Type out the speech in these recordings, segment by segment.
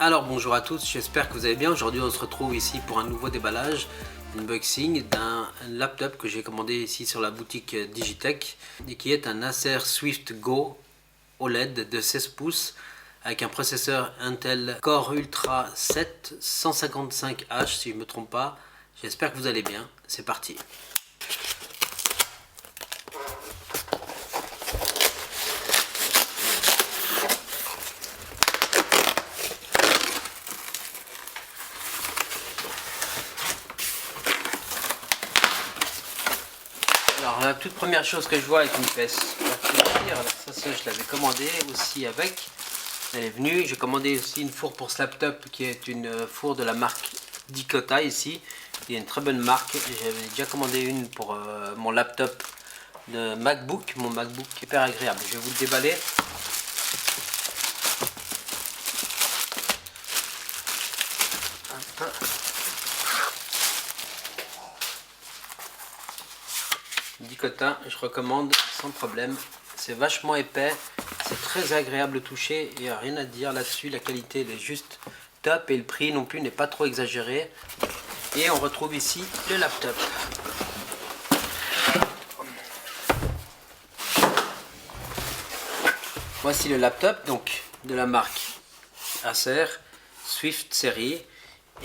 Alors bonjour à tous, j'espère que vous allez bien. Aujourd'hui on se retrouve ici pour un nouveau déballage, unboxing d'un laptop que j'ai commandé ici sur la boutique Digitech et qui est un Acer Swift Go OLED de 16 pouces avec un processeur Intel Core Ultra 7 155H si je ne me trompe pas. J'espère que vous allez bien, c'est parti. Alors la toute première chose que je vois avec une pièce, ça je l'avais commandé aussi avec, elle est venue. J'ai commandé aussi une four pour ce laptop qui est une four de la marque Dicota ici, il y a une très bonne marque. J'avais déjà commandé une pour mon laptop de MacBook, mon MacBook hyper agréable. Je vais vous le déballer. Dicota, je recommande sans problème. C'est vachement épais, c'est très agréable au toucher, il n'y a rien à dire là-dessus. La qualité elle est juste top et le prix non plus n'est pas trop exagéré. Et on retrouve ici le laptop. Voici le laptop donc de la marque Acer Swift série.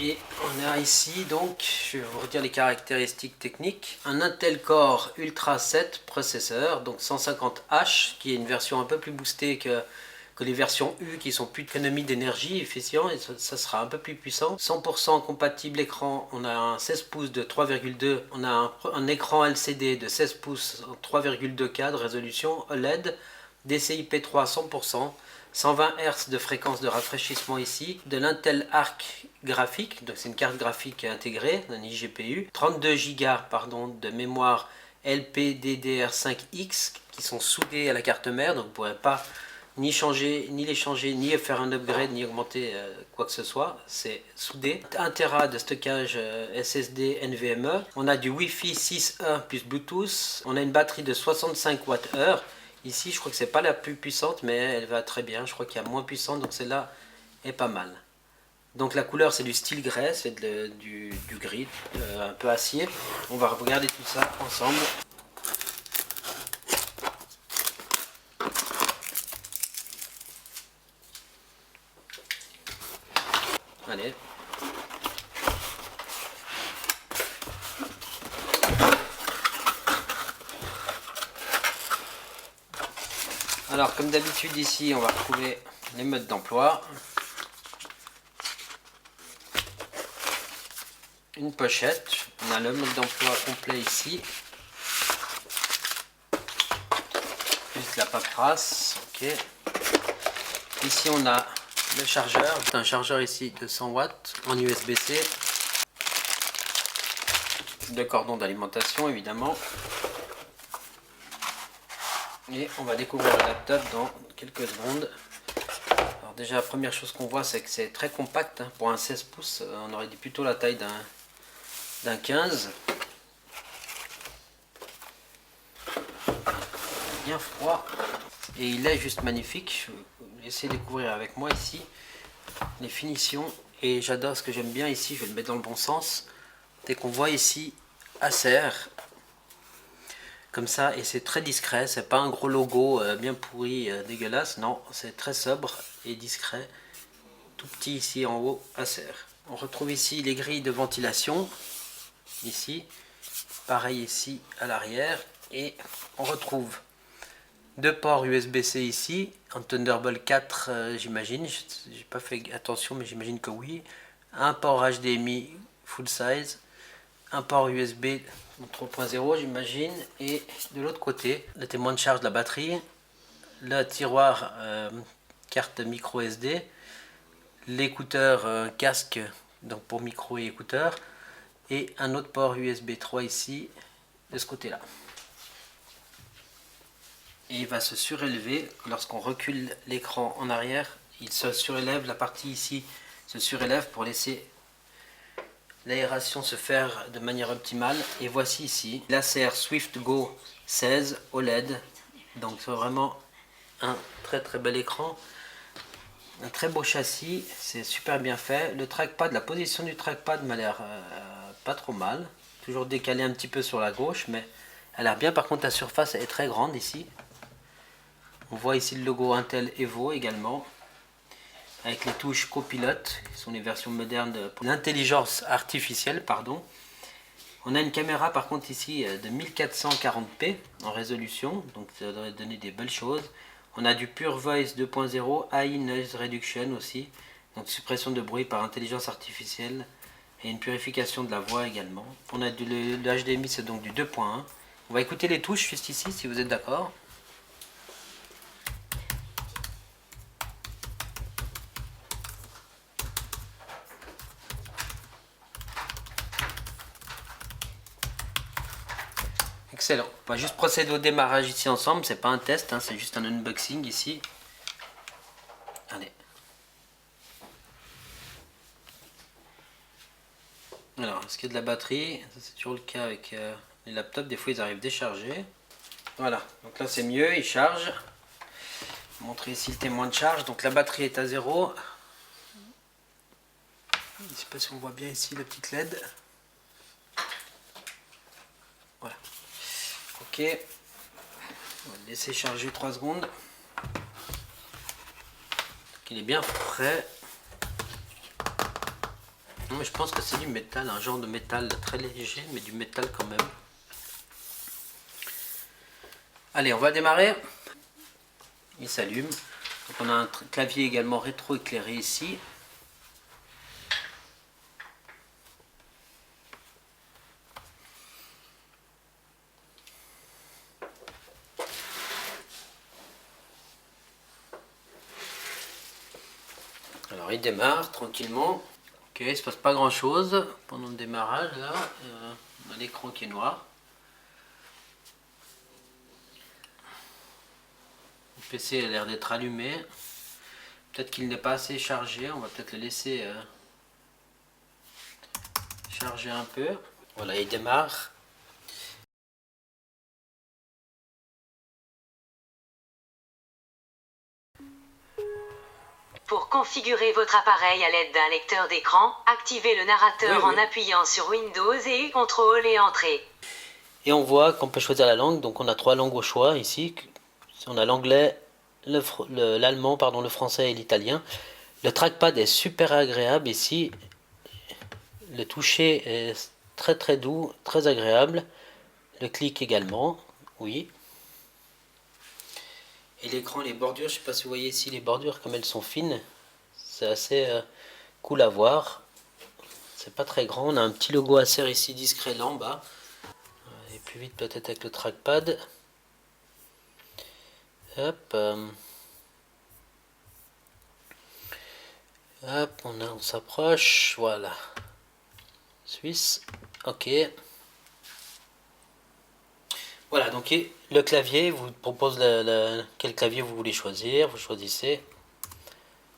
Et on a ici donc, je vais vous redire les caractéristiques techniques, un Intel Core Ultra 7 processeur, donc 150H, qui est une version un peu plus boostée que les versions U qui sont plus d'économie d'énergie, efficient, et ça sera un peu plus puissant. 100% compatible écran, on a un 16 pouces de 3,2, on a un écran LCD de 16 pouces 3,2K de résolution OLED, DCI-P3 100%, 120 Hz de fréquence de rafraîchissement ici, de l'Intel Arc graphique, donc c'est une carte graphique intégrée, un iGPU, 32 Go de mémoire LPDDR5X qui sont soudés à la carte mère, donc vous ne pourrez pas ni changer, ni les changer, ni faire un upgrade, ni augmenter quoi que ce soit, c'est soudé. 1 Tera de stockage SSD NVMe, on a du Wi-Fi 6E plus Bluetooth, on a une batterie de 65 Wh. Ici, je crois que c'est pas la plus puissante, mais elle va très bien. Je crois qu'il y a moins puissante, donc celle-là est pas mal. Donc la couleur, c'est du steel grey, c'est du gris, un peu acier. On va regarder tout ça ensemble. Allez. Alors, comme d'habitude ici, on va retrouver les modes d'emploi. Une pochette, on a le mode d'emploi complet ici. Plus la paperasse, ok. Ici on a le chargeur, c'est un chargeur ici de 100 watts en USB-C. De cordon d'alimentation évidemment. Et on va découvrir le laptop dans quelques secondes. Alors déjà la première chose qu'on voit c'est que c'est très compact, hein. Pour un 16 pouces on aurait dit plutôt la taille d'un 15. Bien froid. Et il est juste magnifique. Essayez de découvrir avec moi ici les finitions. Et j'adore, ce que j'aime bien ici, je vais le mettre dans le bon sens, c'est qu'on voit ici Acer comme ça, et c'est très discret, c'est pas un gros logo bien pourri, dégueulasse, non, c'est très sobre et discret. Tout petit ici en haut, Acer. On retrouve ici les grilles de ventilation, ici, pareil ici à l'arrière, et on retrouve deux ports USB-C ici, en Thunderbolt 4 j'imagine, j'ai pas fait attention mais j'imagine que oui. Un port HDMI full size, un port USB 3.0 j'imagine, et de l'autre côté, le témoin de charge de la batterie, le tiroir carte micro SD, l'écouteur casque, donc pour micro et écouteur, et un autre port USB 3 ici, de ce côté-là. Et il va se surélever lorsqu'on recule l'écran en arrière. Il se surélève, la partie ici se surélève pour laisser l'aération se faire de manière optimale. Et voici ici l'Acer Swift Go 16 OLED. Donc c'est vraiment un très très bel écran. Un très beau châssis, c'est super bien fait. Le trackpad, la position du trackpad m'a l'air pas trop mal. Toujours décalé un petit peu sur la gauche, mais elle a l'air bien. Par contre, la surface est très grande ici. On voit ici le logo Intel Evo également, avec les touches copilote, qui sont les versions modernes pour l'intelligence artificielle, pardon. On a une caméra par contre ici de 1440p en résolution, donc ça devrait donner des belles choses. On a du Pure Voice 2.0, AI Noise Reduction aussi, donc suppression de bruit par intelligence artificielle et une purification de la voix également. On a le HDMI, c'est donc du 2.1. On va écouter les touches juste ici si vous êtes d'accord. Excellent. On va juste procéder au démarrage ici ensemble. C'est pas un test, hein, c'est juste un unboxing ici. Allez. Alors, est-ce qu'il y a de la batterie? C'est toujours le cas avec les laptops. Des fois, ils arrivent déchargés. Voilà. Donc là, c'est mieux. Il charge. Je vais montrer ici le témoin de charge. Donc la batterie est à 0. Je ne sais pas si on voit bien ici la petite LED. Voilà. Ok. On va le laisser charger 3 secondes. Donc, il est bien frais. Non, mais je pense que c'est du métal, un genre de métal très léger, mais du métal quand même. Allez, on va démarrer. Il s'allume. Donc on a un clavier également rétro-éclairé ici. Alors il démarre tranquillement. Ok, il ne se passe pas grand chose pendant le démarrage là. On a l'écran qui est noir. Le PC a l'air d'être allumé. Peut-être qu'il n'est pas assez chargé. On va peut-être le laisser charger un peu. Voilà, il démarre. Pour configurer votre appareil à l'aide d'un lecteur d'écran, activez le narrateur en appuyant sur Windows et CTRL et Entrée. Et on voit qu'on peut choisir la langue. Donc on a 3 langues au choix ici. On a l'anglais, l'allemand, pardon, le français et l'italien. Le trackpad est super agréable ici. Le toucher est très très doux, très agréable. Le clic également, oui. Et l'écran, les bordures, je ne sais pas si vous voyez ici les bordures comme elles sont fines. C'est assez cool à voir. C'est pas très grand. On a un petit logo Acer ici discret là en bas. Et plus vite peut-être avec le trackpad. Hop. Hop, on s'approche. Voilà. Suisse. Ok. Voilà, donc le clavier vous propose quel clavier vous voulez choisir. Vous choisissez.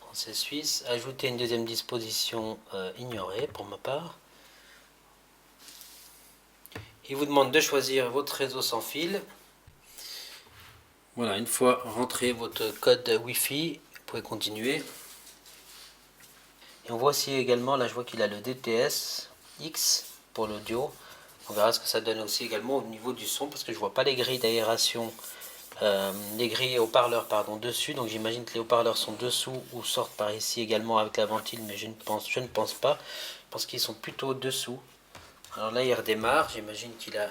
Français suisse. Ajouter une deuxième disposition ignorée pour ma part. Il vous demande de choisir votre réseau sans fil. Voilà, une fois rentré votre code Wi-Fi, vous pouvez continuer. Et on voit aussi également, là je vois qu'il a le DTS X pour l'audio. On verra ce que ça donne aussi également au niveau du son, parce que je vois pas les grilles d'aération, les grilles haut-parleurs pardon dessus. Donc j'imagine que les haut-parleurs sont dessous ou sortent par ici également avec la ventile, mais je ne pense pas. Je pense qu'ils sont plutôt dessous. Alors là il redémarre, j'imagine qu'il a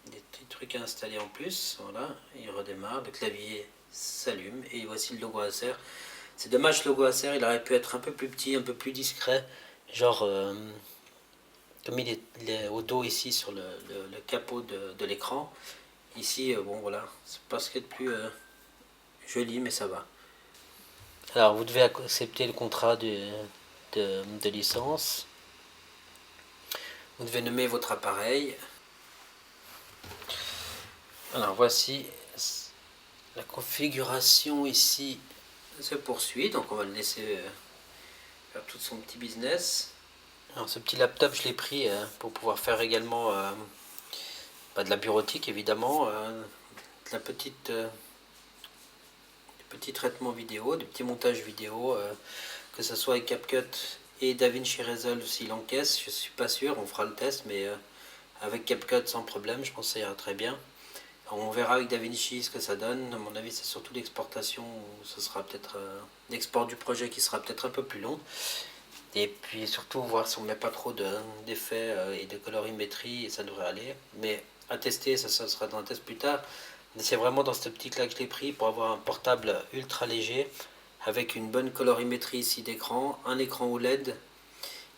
des petits trucs à installer en plus. Voilà, il redémarre, le clavier s'allume et voici le logo Acer. C'est dommage, le logo Acer, il aurait pu être un peu plus petit, un peu plus discret, genre comme il est au dos ici sur le capot de l'écran. Ici, bon voilà, c'est pas ce qu'il y a de plus joli, mais ça va. Alors vous devez accepter le contrat de licence. Vous devez nommer votre appareil. Alors voici la configuration ici se poursuit, donc on va le laisser faire tout son petit business. Alors ce petit laptop je l'ai pris pour pouvoir faire également de la bureautique évidemment, de la petite petits traitements vidéo, des petits montages vidéo, que ce soit avec CapCut et DaVinci Resolve s'il encaisse, je suis pas sûr, on fera le test, mais avec CapCut sans problème, je pense que ça ira très bien. On verra avec DaVinci ce que ça donne. À mon avis, c'est surtout l'exportation, ce sera peut-être l'export du projet qui sera peut-être un peu plus long. Et puis surtout voir si on met pas trop d'effets et de colorimétrie, et ça devrait aller. Mais à tester, ça sera dans un test plus tard. Mais c'est vraiment dans cette optique-là que je l'ai pris pour avoir un portable ultra léger avec une bonne colorimétrie ici d'écran, un écran OLED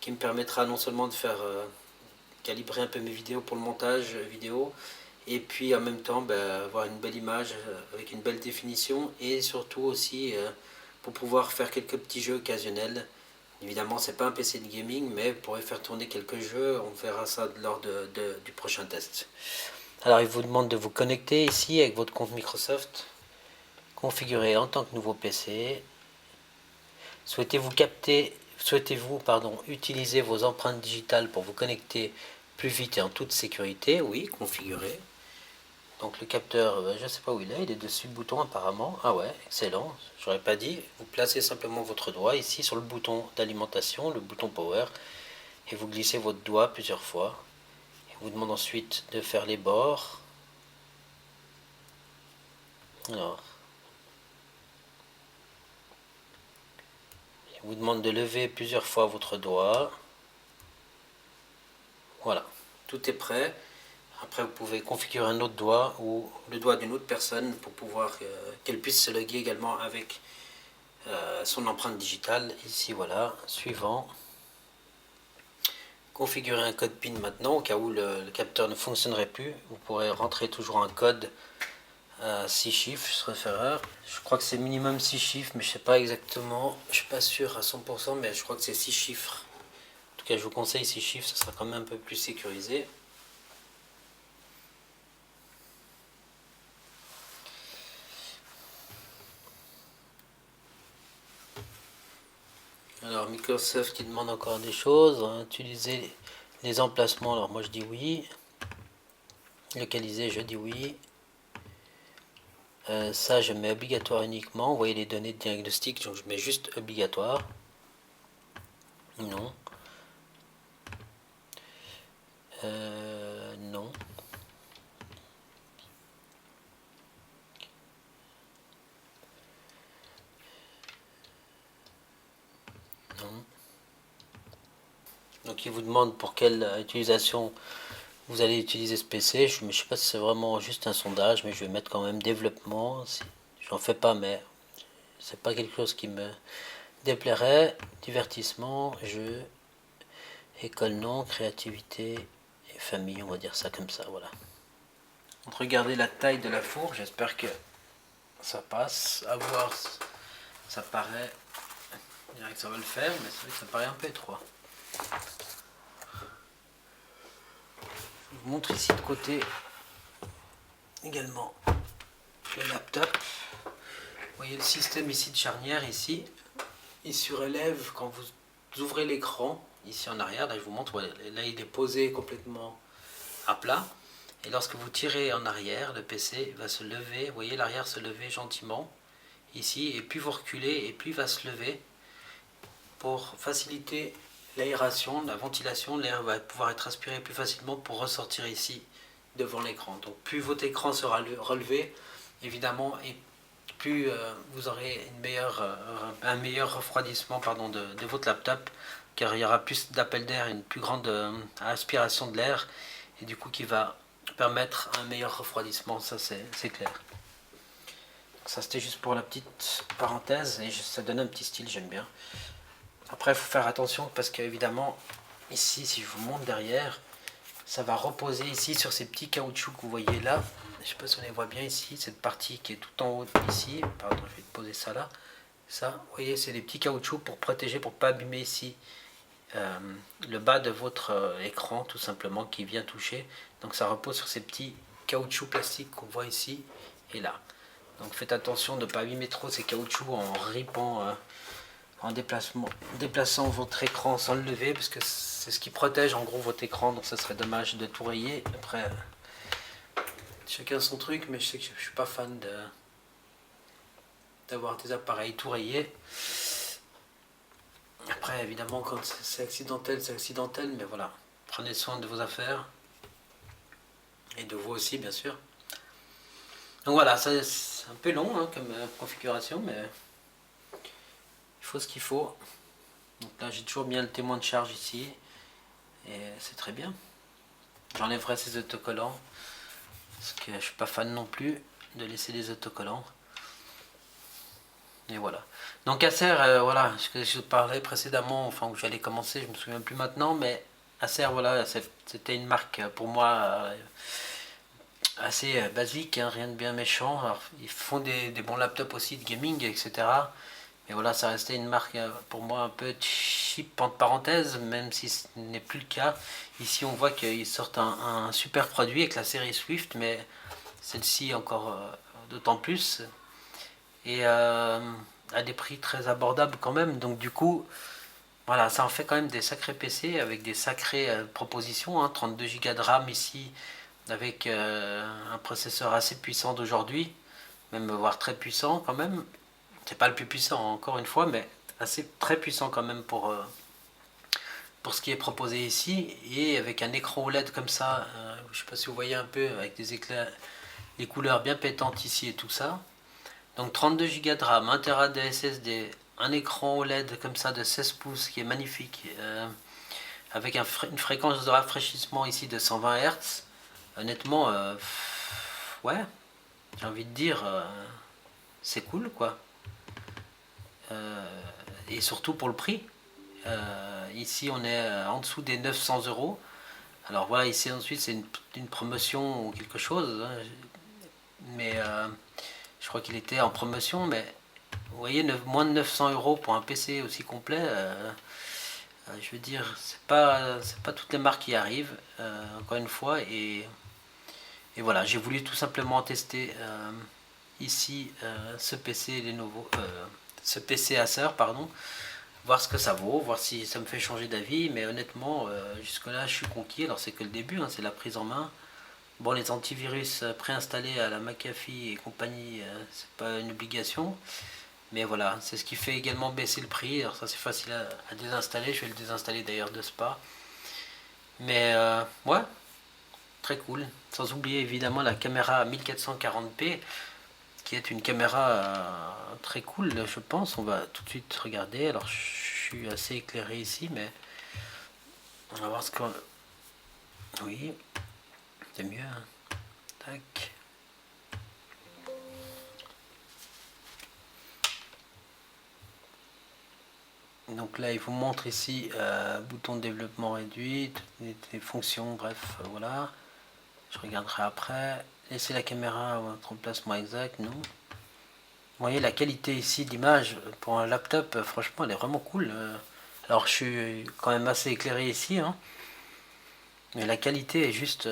qui me permettra non seulement de faire calibrer un peu mes vidéos pour le montage vidéo, et puis en même temps avoir une belle image avec une belle définition, et surtout aussi pour pouvoir faire quelques petits jeux occasionnels. Évidemment, c'est pas un PC de gaming, mais vous pourrez faire tourner quelques jeux, on verra ça lors du prochain test. Alors il vous demande de vous connecter ici avec votre compte Microsoft, configurer en tant que nouveau PC. Souhaitez-vous utiliser vos empreintes digitales pour vous connecter plus vite et en toute sécurité? Oui, configurer. Donc le capteur, je ne sais pas où il est dessus le bouton apparemment. Ah ouais, excellent, j'aurais pas dit. Vous placez simplement votre doigt ici sur le bouton d'alimentation, le bouton power, et vous glissez votre doigt plusieurs fois. Il vous demande ensuite de faire les bords. Alors, il vous demande de lever plusieurs fois votre doigt. Voilà, tout est prêt. Après, vous pouvez configurer un autre doigt ou le doigt d'une autre personne pour pouvoir qu'elle puisse se loguer également avec son empreinte digitale. Ici, voilà, suivant. Configurer un code PIN maintenant, au cas où le capteur ne fonctionnerait plus. Vous pourrez rentrer toujours un code 6 chiffres, sauf erreur. Je crois que c'est minimum 6 chiffres, mais je ne sais pas exactement. Je ne suis pas sûr à 100%, mais je crois que c'est 6 chiffres. En tout cas, je vous conseille 6 chiffres, ça sera quand même un peu plus sécurisé. Alors Microsoft qui demande encore des choses, hein. Utiliser les emplacements, alors moi je dis oui. Localiser, je dis oui. Ça je mets obligatoire uniquement. Vous voyez les données de diagnostic, donc je mets juste obligatoire. Non. Non. Non. Donc il vous demande pour quelle utilisation vous allez utiliser ce PC. Je ne sais pas si c'est vraiment juste un sondage, mais je vais mettre quand même développement. J'en fais pas, mais c'est pas quelque chose qui me déplairait. Divertissement, jeu, école non, créativité et famille, on va dire ça comme ça, voilà. Regardez la taille de la four, j'espère que ça passe. À voir, ça paraît, je dirais que ça va le faire, mais c'est vrai que ça paraît un peu étroit. Je vous montre ici de côté également le laptop. Vous voyez le système ici de charnière ici. Il surélève quand vous ouvrez l'écran ici en arrière. Là je vous montre, voilà, là il est posé complètement à plat. Et lorsque vous tirez en arrière, le PC va se lever. Vous voyez l'arrière se lever gentiment ici. Et plus vous reculez et plus il va se lever pour faciliter l'aération, la ventilation. L'air va pouvoir être aspiré plus facilement pour ressortir ici devant l'écran. Donc plus votre écran sera relevé, évidemment, et plus vous aurez un meilleur refroidissement de votre laptop, car il y aura plus d'appel d'air, une plus grande aspiration de l'air, et du coup qui va permettre un meilleur refroidissement, ça c'est clair. Donc ça c'était juste pour la petite parenthèse, et ça donne un petit style, j'aime bien. Après il faut faire attention parce qu'évidemment ici, si je vous montre derrière, ça va reposer ici sur ces petits caoutchoucs que vous voyez là. Je ne sais pas si on les voit bien ici, cette partie qui est tout en haut ici. Pardon, je vais poser ça là. Ça, vous voyez, c'est des petits caoutchoucs pour protéger, pour ne pas abîmer ici le bas de votre écran, tout simplement, qui vient toucher. Donc ça repose sur ces petits caoutchoucs plastiques qu'on voit ici et là. Donc faites attention de ne pas abîmer trop ces caoutchoucs en ripant, en déplaçant votre écran sans le lever, parce que c'est ce qui protège en gros votre écran, donc ça serait dommage de tout rayer. Après, chacun son truc, mais je sais que je suis pas fan d'avoir des appareils tout rayés. Après, évidemment, quand c'est accidentel, c'est accidentel, mais voilà, prenez soin de vos affaires et de vous aussi, bien sûr. Donc voilà, c'est un peu long hein, comme configuration, mais il faut ce qu'il faut. Donc là, j'ai toujours bien le témoin de charge ici, et c'est très bien. J'enlèverai ces autocollants, parce que je suis pas fan non plus de laisser les autocollants. Et voilà. Donc Acer, voilà, ce que je parlais précédemment, enfin où j'allais commencer, je me souviens plus maintenant, mais Acer, voilà, c'était une marque pour moi assez basique, hein, rien de bien méchant. Alors, ils font des bons laptops aussi de gaming, etc. Mais voilà, ça restait une marque pour moi un peu cheap entre parenthèses, même si ce n'est plus le cas. Ici, on voit qu'ils sortent un super produit avec la série Swift, mais celle-ci encore d'autant plus. Et à des prix très abordables quand même. Donc du coup, voilà, ça en fait quand même des sacrés PC avec des sacrées propositions. Hein, 32 Go de RAM ici, avec un processeur assez puissant d'aujourd'hui, même voire très puissant quand même. C'est pas le plus puissant encore une fois, mais assez très puissant quand même pour ce qui est proposé ici. Et avec un écran OLED comme ça, je sais pas si vous voyez un peu, avec des éclairs, des couleurs bien pétantes ici et tout ça. Donc 32 Go de RAM, 1 Tera de SSD, un écran OLED comme ça de 16 pouces qui est magnifique, avec une fréquence de rafraîchissement ici de 120 Hz. Honnêtement, ouais, j'ai envie de dire, c'est cool quoi. Et surtout pour le prix. Ici on est en dessous des 900 €. Alors voilà, ici ensuite c'est une promotion ou quelque chose, hein, mais je crois qu'il était en promotion, mais vous voyez, moins de 900 € pour un PC aussi complet, je veux dire, c'est pas toutes les marques qui y arrivent, encore une fois, et voilà, j'ai voulu tout simplement tester ici ce PC Lenovo, ce PC Acer, pardon, voir ce que ça vaut, voir si ça me fait changer d'avis, mais honnêtement, jusque là je suis conquis. Alors c'est que le début, hein, c'est la prise en main. Bon, les antivirus préinstallés à la McAfee et compagnie, c'est pas une obligation. Mais voilà, c'est ce qui fait également baisser le prix. Alors ça c'est facile à désinstaller, je vais le désinstaller d'ailleurs de Spa. Mais ouais, très cool. Sans oublier évidemment la caméra 1440p, qui est une caméra très cool, je pense. On va tout de suite regarder. Alors je suis assez éclairé ici, mais on va voir ce qu'on... Oui, c'est mieux. Hein. Tac. Donc là, il vous montre ici bouton de développement réduit, les fonctions, bref, voilà. Je regarderai après. Laissez la caméra à votre emplacement exact, non. Vous voyez la qualité ici d'image pour un laptop, franchement, elle est vraiment cool. Alors, je suis quand même assez éclairé ici, hein, mais la qualité est juste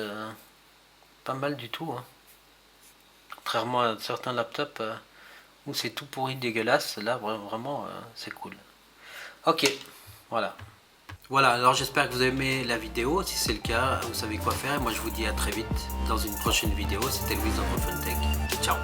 pas mal du tout. Hein. Contrairement à certains laptops où c'est tout pourri, dégueulasse, là, vraiment, c'est cool. Ok, voilà. Voilà, alors j'espère que vous avez aimé la vidéo. Si c'est le cas, vous savez quoi faire. Moi, je vous dis à très vite dans une prochaine vidéo. C'était Louis of Tech. Ciao.